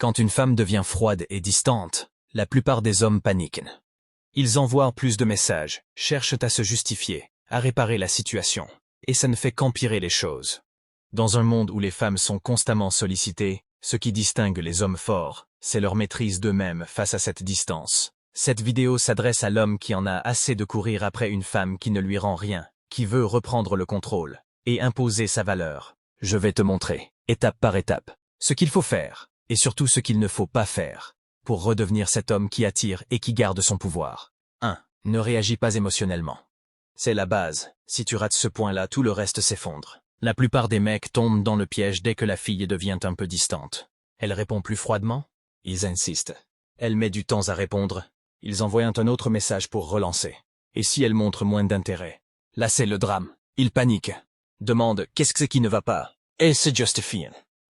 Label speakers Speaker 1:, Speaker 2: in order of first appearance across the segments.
Speaker 1: Quand une femme devient froide et distante, la plupart des hommes paniquent. Ils envoient plus de messages, cherchent à se justifier, à réparer la situation, et ça ne fait qu'empirer les choses. Dans un monde où les femmes sont constamment sollicitées, ce qui distingue les hommes forts, c'est leur maîtrise d'eux-mêmes face à cette distance. Cette vidéo s'adresse à l'homme qui en a assez de courir après une femme qui ne lui rend rien, qui veut reprendre le contrôle et imposer sa valeur. Je vais te montrer, étape par étape, ce qu'il faut faire, et surtout ce qu'il ne faut pas faire, pour redevenir cet homme qui attire et qui garde son pouvoir. 1. Ne réagis pas émotionnellement. C'est la base. Si tu rates ce point-là, tout le reste s'effondre. La plupart des mecs tombent dans le piège dès que la fille devient un peu distante. Elle répond plus froidement. Ils insistent. Elle met du temps à répondre. Ils envoient un autre message pour relancer. Et si elle montre moins d'intérêt? Là, c'est le drame. Ils paniquent. Demandent qu'est-ce que c'est qui ne va pas? Et se justifient.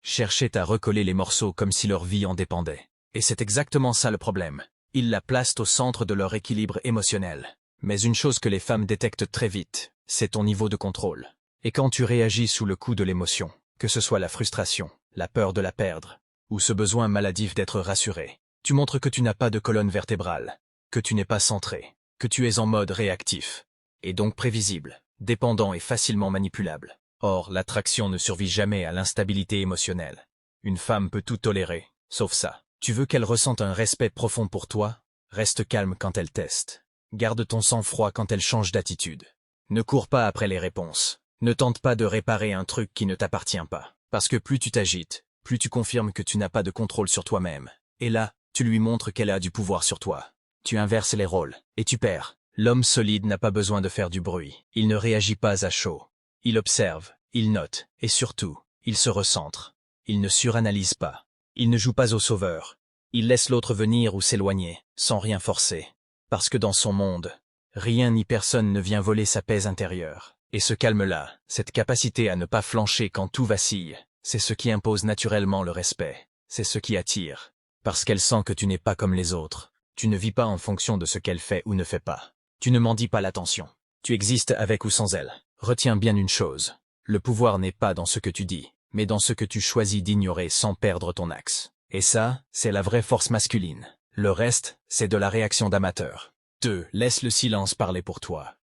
Speaker 1: Cherchaient à recoller les morceaux comme si leur vie en dépendait. Et c'est exactement ça le problème. Ils la placent au centre de leur équilibre émotionnel. Mais une chose que les femmes détectent très vite, c'est ton niveau de contrôle. Et quand tu réagis sous le coup de l'émotion, que ce soit la frustration, la peur de la perdre, ou ce besoin maladif d'être rassuré, tu montres que tu n'as pas de colonne vertébrale, que tu n'es pas centré, que tu es en mode réactif, et donc prévisible, dépendant et facilement manipulable. Or, l'attraction ne survit jamais à l'instabilité émotionnelle. Une femme peut tout tolérer, sauf ça. Tu veux qu'elle ressente un respect profond pour toi? Reste calme quand elle teste. Garde ton sang-froid quand elle change d'attitude. Ne cours pas après les réponses. Ne tente pas de réparer un truc qui ne t'appartient pas. Parce que plus tu t'agites, plus tu confirmes que tu n'as pas de contrôle sur toi-même. Et là, tu lui montres qu'elle a du pouvoir sur toi. Tu inverses les rôles, et tu perds. L'homme solide n'a pas besoin de faire du bruit. Il ne réagit pas à chaud. Il observe, il note, et surtout, il se recentre. Il ne suranalyse pas. Il ne joue pas au sauveur. Il laisse l'autre venir ou s'éloigner, sans rien forcer. Parce que dans son monde, rien ni personne ne vient voler sa paix intérieure. Et ce calme-là, cette capacité à ne pas flancher quand tout vacille, c'est ce qui impose naturellement le respect. C'est ce qui attire. Parce qu'elle sent que tu n'es pas comme les autres. Tu ne vis pas en fonction de ce qu'elle fait ou ne fait pas. Tu ne mendis pas l'attention. Tu existes avec ou sans elle. Retiens bien une chose. Le pouvoir n'est pas dans ce que tu dis, mais dans ce que tu choisis d'ignorer sans perdre ton axe. Et ça, c'est la vraie force masculine. Le reste, c'est de la réaction d'amateur. 2. Laisse le silence parler pour toi.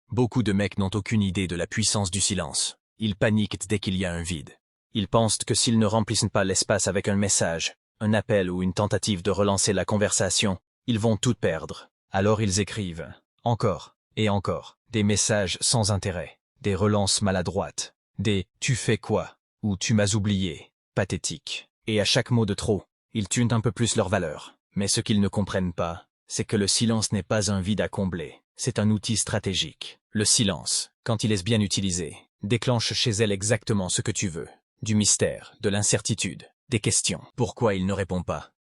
Speaker 1: Beaucoup de mecs n'ont aucune idée de la puissance du silence. Ils paniquent dès qu'il y a un vide. Ils pensent que s'ils ne remplissent pas l'espace avec un message, un appel ou une tentative de relancer la conversation, ils vont tout perdre. Alors ils écrivent, encore et encore, des messages sans intérêt, des relances maladroites, des « tu fais quoi ?» ou « tu m'as oublié », pathétiques. Et à chaque mot de trop, ils tunent un peu plus leur valeur. Mais ce qu'ils ne comprennent pas, c'est que le silence n'est pas un vide à combler, c'est un outil stratégique. Le silence, quand il est bien utilisé, déclenche chez elle exactement ce que tu veux. Du mystère, de l'incertitude, des questions. Pourquoi il ne répond pas?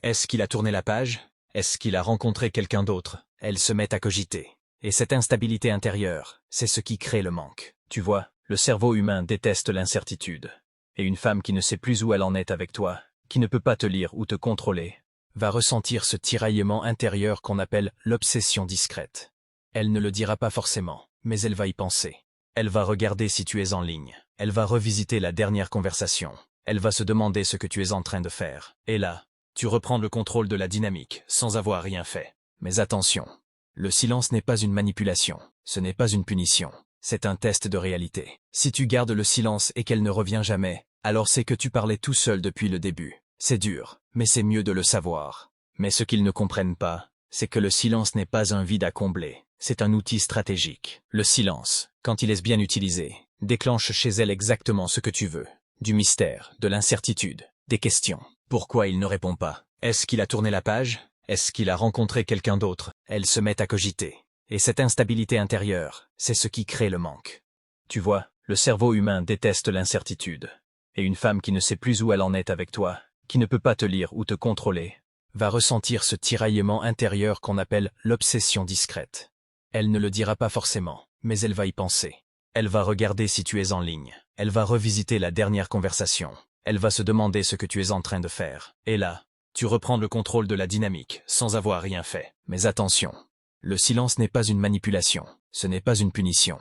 Speaker 1: Est-ce qu'il a tourné la page? Est-ce qu'il a rencontré quelqu'un d'autre? Elle se met à cogiter. Et cette instabilité intérieure, c'est ce qui crée le manque. Tu vois, le cerveau humain déteste l'incertitude. Et une femme qui ne sait plus où elle en est avec toi, qui ne peut pas te lire ou te contrôler, va ressentir ce tiraillement intérieur qu'on appelle l'obsession discrète. Elle ne le dira pas forcément, mais elle va y penser. Elle va regarder si tu es en ligne. Elle va revisiter la dernière conversation. Elle va se demander ce que tu es en train de faire. Et là, tu reprends le contrôle de la dynamique, sans avoir rien fait. Mais attention, le silence n'est pas une manipulation, ce n'est pas une punition. C'est un test de réalité. Si tu gardes le silence et qu'elle ne revient jamais, alors c'est que tu parlais tout seul depuis le début. C'est dur, mais c'est mieux de le savoir. Mais ce qu'ils ne comprennent pas, c'est que le silence n'est pas un vide à combler, c'est un outil stratégique. Le silence, quand il est bien utilisé, déclenche chez elle exactement ce que tu veux. Du mystère, de l'incertitude, des questions. Pourquoi il ne répond pas? Est-ce qu'il a tourné la page? Est-ce qu'il a rencontré quelqu'un d'autre? Elle se met à cogiter. Et cette instabilité intérieure, c'est ce qui crée le manque. Tu vois, le cerveau humain déteste l'incertitude. Et une femme qui ne sait plus où elle en est avec toi, qui ne peut pas te lire ou te contrôler, va ressentir ce tiraillement intérieur qu'on appelle l'obsession discrète. Elle ne le dira pas forcément, mais elle va y penser. Elle va regarder si tu es en ligne. Elle va revisiter la dernière conversation. Elle va se demander ce que tu es en train de faire. Et là, tu reprends le contrôle de la dynamique, sans avoir rien fait. Mais attention, le silence n'est pas une manipulation, ce n'est pas une punition.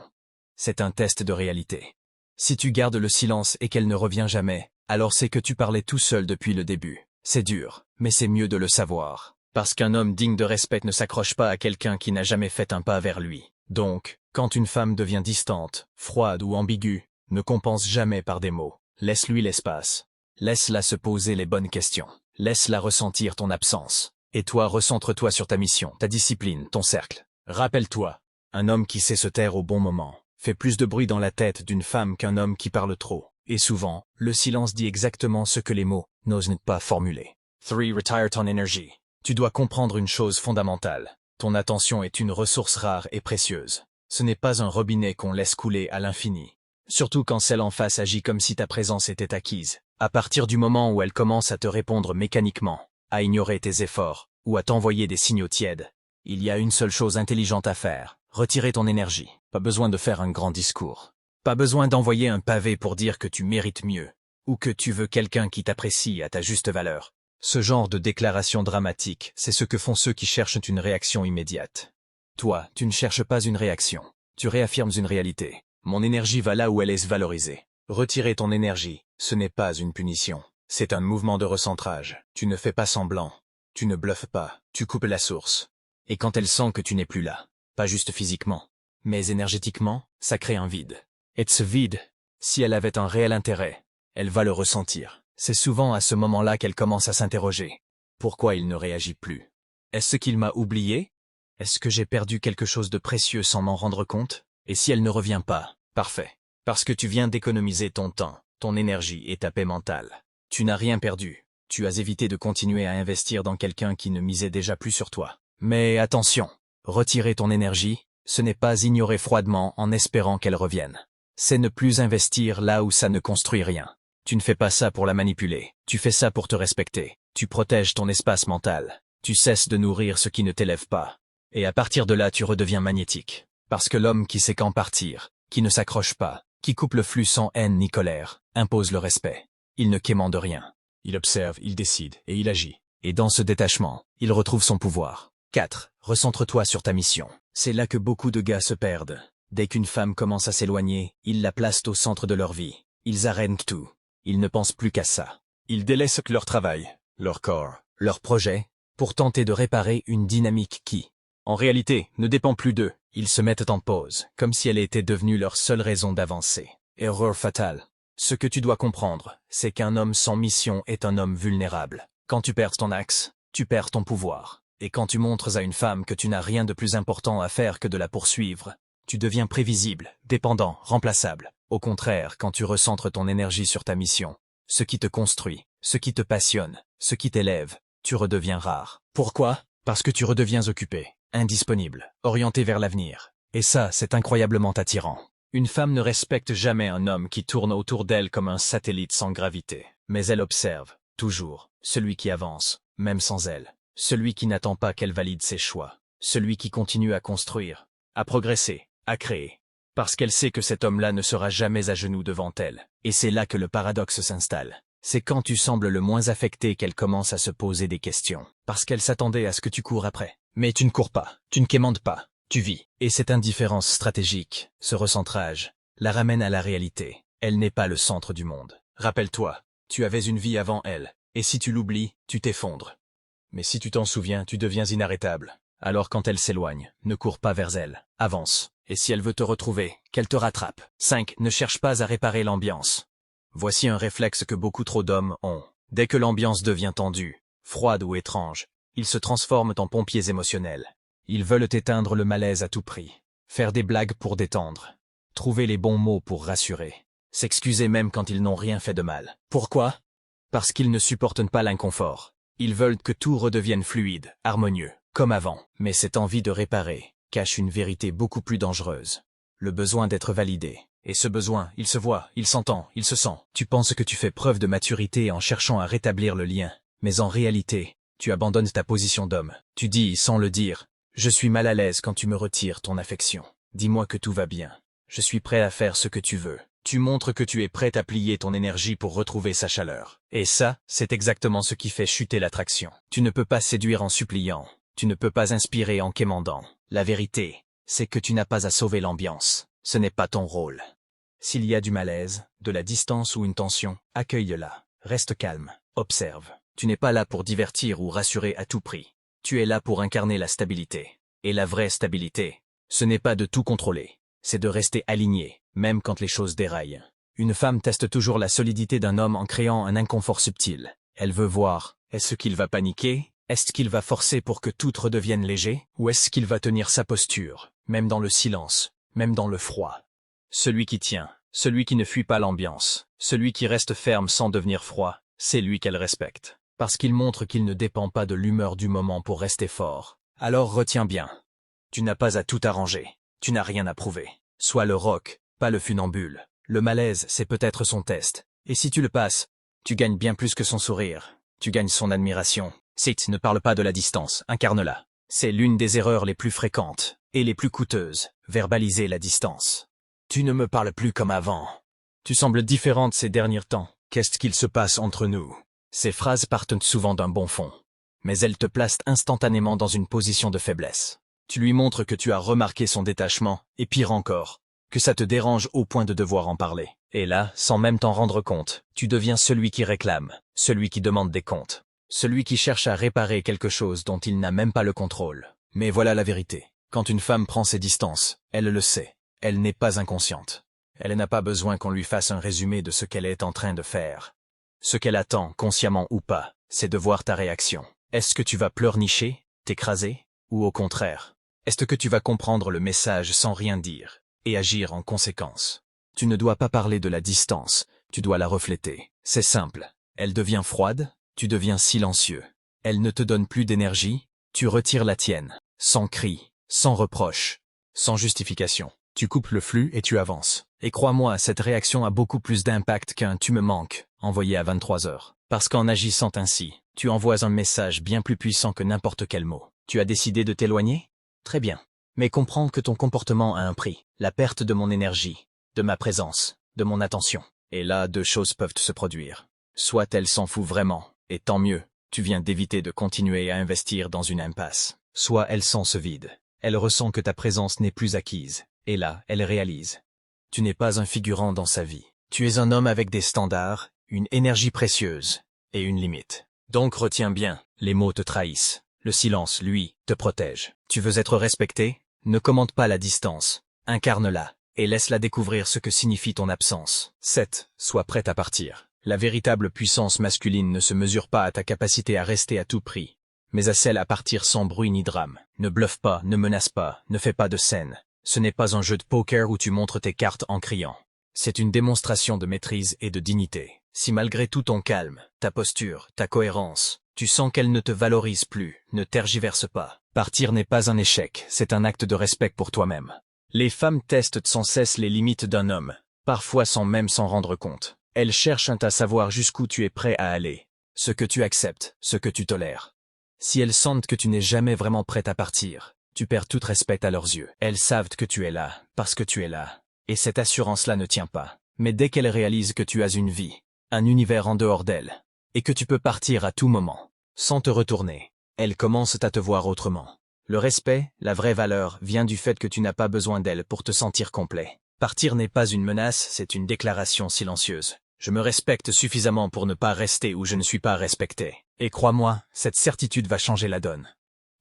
Speaker 1: C'est un test de réalité. Si tu gardes le silence et qu'elle ne revient jamais, alors c'est que tu parlais tout seul depuis le début. C'est dur, mais c'est mieux de le savoir. Parce qu'un homme digne de respect ne s'accroche pas à quelqu'un qui n'a jamais fait un pas vers lui. Donc, quand une femme devient distante, froide ou ambiguë, ne compense jamais par des mots. Laisse-lui l'espace. Laisse-la se poser les bonnes questions. Laisse-la ressentir ton absence. Et toi, recentre-toi sur ta mission, ta discipline, ton cercle. Rappelle-toi, un homme qui sait se taire au bon moment fait plus de bruit dans la tête d'une femme qu'un homme qui parle trop. Et souvent, le silence dit exactement ce que les mots n'osent pas formuler. 3. Retire ton énergie. Tu dois comprendre une chose fondamentale. Ton attention est une ressource rare et précieuse. Ce n'est pas un robinet qu'on laisse couler à l'infini. Surtout quand celle en face agit comme si ta présence était acquise. À partir du moment où elle commence à te répondre mécaniquement, à ignorer tes efforts, ou à t'envoyer des signaux tièdes, il y a une seule chose intelligente à faire. Retirer ton énergie. Pas besoin de faire un grand discours. Pas besoin d'envoyer un pavé pour dire que tu mérites mieux, ou que tu veux quelqu'un qui t'apprécie à ta juste valeur. Ce genre de déclaration dramatique, c'est ce que font ceux qui cherchent une réaction immédiate. Toi, tu ne cherches pas une réaction. Tu réaffirmes une réalité. Mon énergie va là où elle est valorisée. Retirer ton énergie, ce n'est pas une punition. C'est un mouvement de recentrage. Tu ne fais pas semblant. Tu ne bluffes pas. Tu coupes la source. Et quand elle sent que tu n'es plus là, pas juste physiquement, mais énergétiquement, ça crée un vide. Et ce vide, si elle avait un réel intérêt, elle va le ressentir. C'est souvent à ce moment-là qu'elle commence à s'interroger. Pourquoi il ne réagit plus? Est-ce qu'il m'a oublié? Est-ce que j'ai perdu quelque chose de précieux sans m'en rendre compte? Et si elle ne revient pas? Parfait. Parce que tu viens d'économiser ton temps, ton énergie et ta paix mentale. Tu n'as rien perdu. Tu as évité de continuer à investir dans quelqu'un qui ne misait déjà plus sur toi. Mais attention, retirer ton énergie, ce n'est pas ignorer froidement en espérant qu'elle revienne. C'est ne plus investir là où ça ne construit rien. Tu ne fais pas ça pour la manipuler, tu fais ça pour te respecter. Tu protèges ton espace mental. Tu cesses de nourrir ce qui ne t'élève pas. Et à partir de là, tu redeviens magnétique. Parce que l'homme qui sait quand partir, qui ne s'accroche pas, qui coupe le flux sans haine ni colère, impose le respect. Il ne quémande rien. Il observe, il décide, et il agit. Et dans ce détachement, il retrouve son pouvoir. 4. Recentre-toi sur ta mission. C'est là que beaucoup de gars se perdent. Dès qu'une femme commence à s'éloigner, ils la placent au centre de leur vie. Ils arrêtent tout. Ils ne pensent plus qu'à ça. Ils délaissent leur travail, leur corps, leur projet, pour tenter de réparer une dynamique qui, en réalité, ne dépend plus d'eux. Ils se mettent en pause, comme si elle était devenue leur seule raison d'avancer. Erreur fatale. Ce que tu dois comprendre, c'est qu'un homme sans mission est un homme vulnérable. Quand tu perds ton axe, tu perds ton pouvoir. Et quand tu montres à une femme que tu n'as rien de plus important à faire que de la poursuivre, tu deviens prévisible, dépendant, remplaçable. Au contraire, quand tu recentres ton énergie sur ta mission, ce qui te construit, ce qui te passionne, ce qui t'élève, tu redeviens rare. Pourquoi? Parce que tu redeviens occupé, indisponible, orienté vers l'avenir. Et ça, c'est incroyablement attirant. Une femme ne respecte jamais un homme qui tourne autour d'elle comme un satellite sans gravité. Mais elle observe, toujours, celui qui avance, même sans elle. Celui qui n'attend pas qu'elle valide ses choix. Celui qui continue à construire, à progresser, à créer. Parce qu'elle sait que cet homme-là ne sera jamais à genoux devant elle. Et c'est là que le paradoxe s'installe. C'est quand tu sembles le moins affecté qu'elle commence à se poser des questions. Parce qu'elle s'attendait à ce que tu cours après. Mais tu ne cours pas, tu ne quémandes pas, tu vis. Et cette indifférence stratégique, ce recentrage, la ramène à la réalité. Elle n'est pas le centre du monde. Rappelle-toi, tu avais une vie avant elle. Et si tu l'oublies, tu t'effondres. Mais si tu t'en souviens, tu deviens inarrêtable. Alors quand elle s'éloigne, ne cours pas vers elle, avance. Et si elle veut te retrouver, qu'elle te rattrape. 5. Ne cherche pas à réparer l'ambiance. Voici un réflexe que beaucoup trop d'hommes ont. Dès que l'ambiance devient tendue, froide ou étrange, ils se transforment en pompiers émotionnels. Ils veulent éteindre le malaise à tout prix. Faire des blagues pour détendre. Trouver les bons mots pour rassurer. S'excuser même quand ils n'ont rien fait de mal. Pourquoi? Parce qu'ils ne supportent pas l'inconfort. Ils veulent que tout redevienne fluide, harmonieux, comme avant. Mais cette envie de réparer cache une vérité beaucoup plus dangereuse. Le besoin d'être validé. Et ce besoin, il se voit, il s'entend, il se sent. Tu penses que tu fais preuve de maturité en cherchant à rétablir le lien. Mais en réalité, tu abandonnes ta position d'homme. Tu dis, sans le dire, « Je suis mal à l'aise quand tu me retires ton affection. Dis-moi que tout va bien. Je suis prêt à faire ce que tu veux. » Tu montres que tu es prêt à plier ton énergie pour retrouver sa chaleur. Et ça, c'est exactement ce qui fait chuter l'attraction. Tu ne peux pas séduire en suppliant. Tu ne peux pas inspirer en quémandant. La vérité, c'est que tu n'as pas à sauver l'ambiance. Ce n'est pas ton rôle. S'il y a du malaise, de la distance ou une tension, accueille-la. Reste calme. Observe. Tu n'es pas là pour divertir ou rassurer à tout prix. Tu es là pour incarner la stabilité. Et la vraie stabilité, ce n'est pas de tout contrôler, c'est de rester aligné, même quand les choses déraillent. Une femme teste toujours la solidité d'un homme en créant un inconfort subtil. Elle veut voir, est-ce qu'il va paniquer? Est-ce qu'il va forcer pour que tout redevienne léger? Ou est-ce qu'il va tenir sa posture, même dans le silence, même dans le froid? Celui qui tient, celui qui ne fuit pas l'ambiance, celui qui reste ferme sans devenir froid, c'est lui qu'elle respecte. Parce qu'il montre qu'il ne dépend pas de l'humeur du moment pour rester fort. Alors retiens bien. Tu n'as pas à tout arranger. Tu n'as rien à prouver. Sois le roc, pas le funambule. Le malaise, c'est peut-être son test. Et si tu le passes, tu gagnes bien plus que son sourire. Tu gagnes son admiration. Sit, ne parle pas de la distance, incarne-la. C'est l'une des erreurs les plus fréquentes et les plus coûteuses, verbaliser la distance. Tu ne me parles plus comme avant. Tu sembles différente ces derniers temps. Qu'est-ce qu'il se passe entre nous? Ces phrases partent souvent d'un bon fond, mais elles te placent instantanément dans une position de faiblesse. Tu lui montres que tu as remarqué son détachement, et pire encore, que ça te dérange au point de devoir en parler. Et là, sans même t'en rendre compte, tu deviens celui qui réclame, celui qui demande des comptes, celui qui cherche à réparer quelque chose dont il n'a même pas le contrôle. Mais voilà la vérité. Quand une femme prend ses distances, elle le sait. Elle n'est pas inconsciente. Elle n'a pas besoin qu'on lui fasse un résumé de ce qu'elle est en train de faire. Ce qu'elle attend, consciemment ou pas, c'est de voir ta réaction. Est-ce que tu vas pleurnicher, t'écraser, ou au contraire? Est-ce que tu vas comprendre le message sans rien dire, et agir en conséquence? Tu ne dois pas parler de la distance, tu dois la refléter. C'est simple. Elle devient froide, tu deviens silencieux. Elle ne te donne plus d'énergie, tu retires la tienne. Sans cri, sans reproche, sans justification. Tu coupes le flux et tu avances. Et crois-moi, cette réaction a beaucoup plus d'impact qu'un « tu me manques » envoyé à 23 heures. Parce qu'en agissant ainsi, tu envoies un message bien plus puissant que n'importe quel mot. Tu as décidé de t'éloigner? Très bien. Mais comprends que ton comportement a un prix. La perte de mon énergie, de ma présence, de mon attention. Et là, deux choses peuvent se produire. Soit elle s'en fout vraiment, et tant mieux, tu viens d'éviter de continuer à investir dans une impasse. Soit elle sent ce vide. Elle ressent que ta présence n'est plus acquise. Et là, elle réalise. Tu n'es pas un figurant dans sa vie. Tu es un homme avec des standards, une énergie précieuse et une limite. Donc retiens bien, les mots te trahissent. Le silence, lui, te protège. Tu veux être respecté? Ne commente pas la distance. Incarne-la et laisse-la découvrir ce que signifie ton absence. 7. Sois prête à partir. La véritable puissance masculine ne se mesure pas à ta capacité à rester à tout prix, mais à celle à partir sans bruit ni drame. Ne bluffe pas, ne menace pas, ne fais pas de scène. Ce n'est pas un jeu de poker où tu montres tes cartes en criant. C'est une démonstration de maîtrise et de dignité. Si malgré tout ton calme, ta posture, ta cohérence, tu sens qu'elle ne te valorise plus, ne tergiverse pas. Partir n'est pas un échec, c'est un acte de respect pour toi-même. Les femmes testent sans cesse les limites d'un homme, parfois sans même s'en rendre compte. Elles cherchent à savoir jusqu'où tu es prêt à aller, ce que tu acceptes, ce que tu tolères. Si elles sentent que tu n'es jamais vraiment prêt à partir, tu perds tout respect à leurs yeux. Elles savent que tu es là, parce que tu es là. Et cette assurance-là ne tient pas. Mais dès qu'elles réalisent que tu as une vie, un univers en dehors d'elles, et que tu peux partir à tout moment, sans te retourner, elles commencent à te voir autrement. Le respect, la vraie valeur, vient du fait que tu n'as pas besoin d'elles pour te sentir complet. Partir n'est pas une menace, c'est une déclaration silencieuse. Je me respecte suffisamment pour ne pas rester où je ne suis pas respecté. Et crois-moi, cette certitude va changer la donne.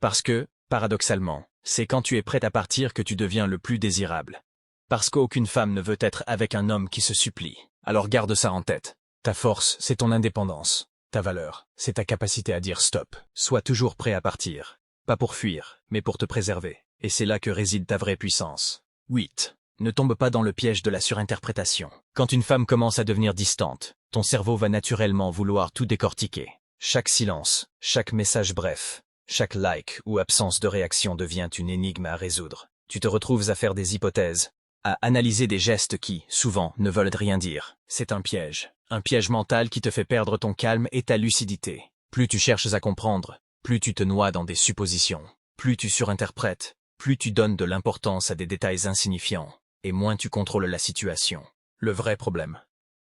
Speaker 1: Parce que, paradoxalement, c'est quand tu es prêt à partir que tu deviens le plus désirable. Parce qu'aucune femme ne veut être avec un homme qui se supplie. Alors garde ça en tête. Ta force, c'est ton indépendance. Ta valeur, c'est ta capacité à dire stop. Sois toujours prêt à partir. Pas pour fuir, mais pour te préserver. Et c'est là que réside ta vraie puissance. 8. Ne tombe pas dans le piège de la surinterprétation. Quand une femme commence à devenir distante, ton cerveau va naturellement vouloir tout décortiquer. Chaque silence, chaque message bref, chaque like ou absence de réaction devient une énigme à résoudre. Tu te retrouves à faire des hypothèses, à analyser des gestes qui, souvent, ne veulent rien dire. C'est un piège mental qui te fait perdre ton calme et ta lucidité. Plus tu cherches à comprendre, plus tu te noies dans des suppositions, plus tu surinterprètes, plus tu donnes de l'importance à des détails insignifiants, et moins tu contrôles la situation. Le vrai problème.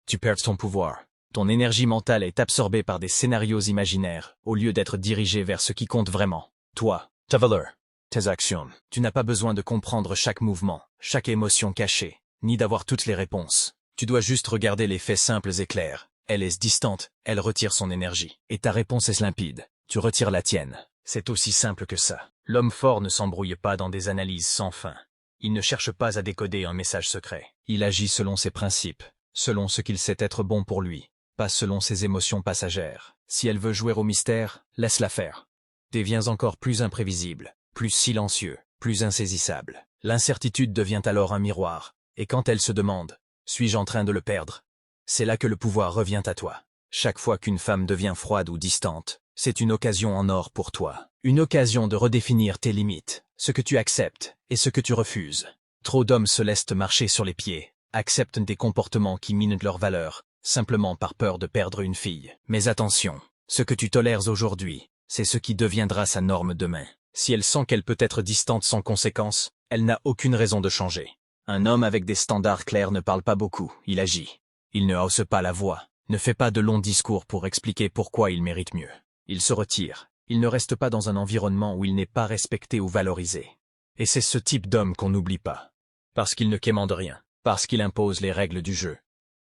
Speaker 1: Tu perds ton pouvoir. Ton énergie mentale est absorbée par des scénarios imaginaires, au lieu d'être dirigée vers ce qui compte vraiment. Toi, ta valeur, tes actions. Tu n'as pas besoin de comprendre chaque mouvement, chaque émotion cachée, ni d'avoir toutes les réponses. Tu dois juste regarder les faits simples et clairs. Elle est distante, elle retire son énergie. Et ta réponse est limpide. Tu retires la tienne. C'est aussi simple que ça. L'homme fort ne s'embrouille pas dans des analyses sans fin. Il ne cherche pas à décoder un message secret. Il agit selon ses principes, selon ce qu'il sait être bon pour lui, pas selon ses émotions passagères. Si elle veut jouer au mystère, laisse-la faire. Deviens encore plus imprévisible, plus silencieux, plus insaisissable. L'incertitude devient alors un miroir, et quand elle se demande « Suis-je en train de le perdre ?» c'est là que le pouvoir revient à toi. Chaque fois qu'une femme devient froide ou distante, c'est une occasion en or pour toi. Une occasion de redéfinir tes limites, ce que tu acceptes et ce que tu refuses. Trop d'hommes se laissent marcher sur les pieds, acceptent des comportements qui minent leurs valeurs, simplement par peur de perdre une fille. Mais attention, ce que tu tolères aujourd'hui, c'est ce qui deviendra sa norme demain. Si elle sent qu'elle peut être distante sans conséquence, elle n'a aucune raison de changer. Un homme avec des standards clairs ne parle pas beaucoup, il agit. Il ne hausse pas la voix, ne fait pas de longs discours pour expliquer pourquoi il mérite mieux. Il se retire, il ne reste pas dans un environnement où il n'est pas respecté ou valorisé. Et c'est ce type d'homme qu'on n'oublie pas. Parce qu'il ne quémande rien, parce qu'il impose les règles du jeu,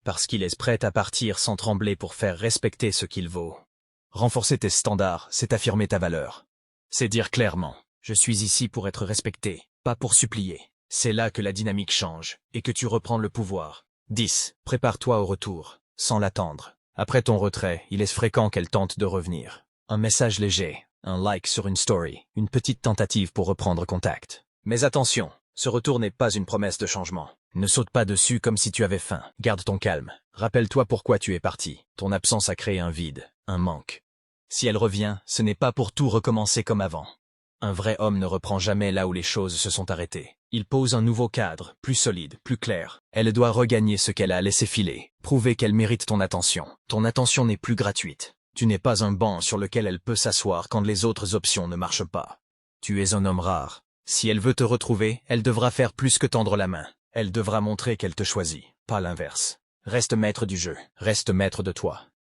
Speaker 1: parce qu'il est prêt à partir sans trembler pour faire respecter ce qu'il vaut. Renforcer tes standards, c'est affirmer ta valeur. C'est dire clairement, je suis ici pour être respecté, pas pour supplier. C'est là que la dynamique change, et que tu reprends le pouvoir. 10. Prépare-toi au retour, sans l'attendre. Après ton retrait, il est fréquent qu'elle tente de revenir. Un message léger, un like sur une story, une petite tentative pour reprendre contact. Mais attention, ce retour n'est pas une promesse de changement. Ne saute pas dessus comme si tu avais faim. Garde ton calme. Rappelle-toi pourquoi tu es parti. Ton absence a créé un vide, un manque. Si elle revient, ce n'est pas pour tout recommencer comme avant. Un vrai homme ne reprend jamais là où les choses se sont arrêtées. Il pose un nouveau cadre, plus solide, plus clair. Elle doit regagner ce qu'elle a laissé filer, prouver qu'elle mérite ton attention. Ton attention n'est plus gratuite. Tu n'es pas un banc sur lequel elle peut s'asseoir quand les autres options ne marchent pas. Tu es un homme rare. Si elle veut te retrouver, elle devra faire plus que tendre la main. Elle devra montrer qu'elle te choisit, pas l'inverse. Reste maître du jeu, reste maître de toi.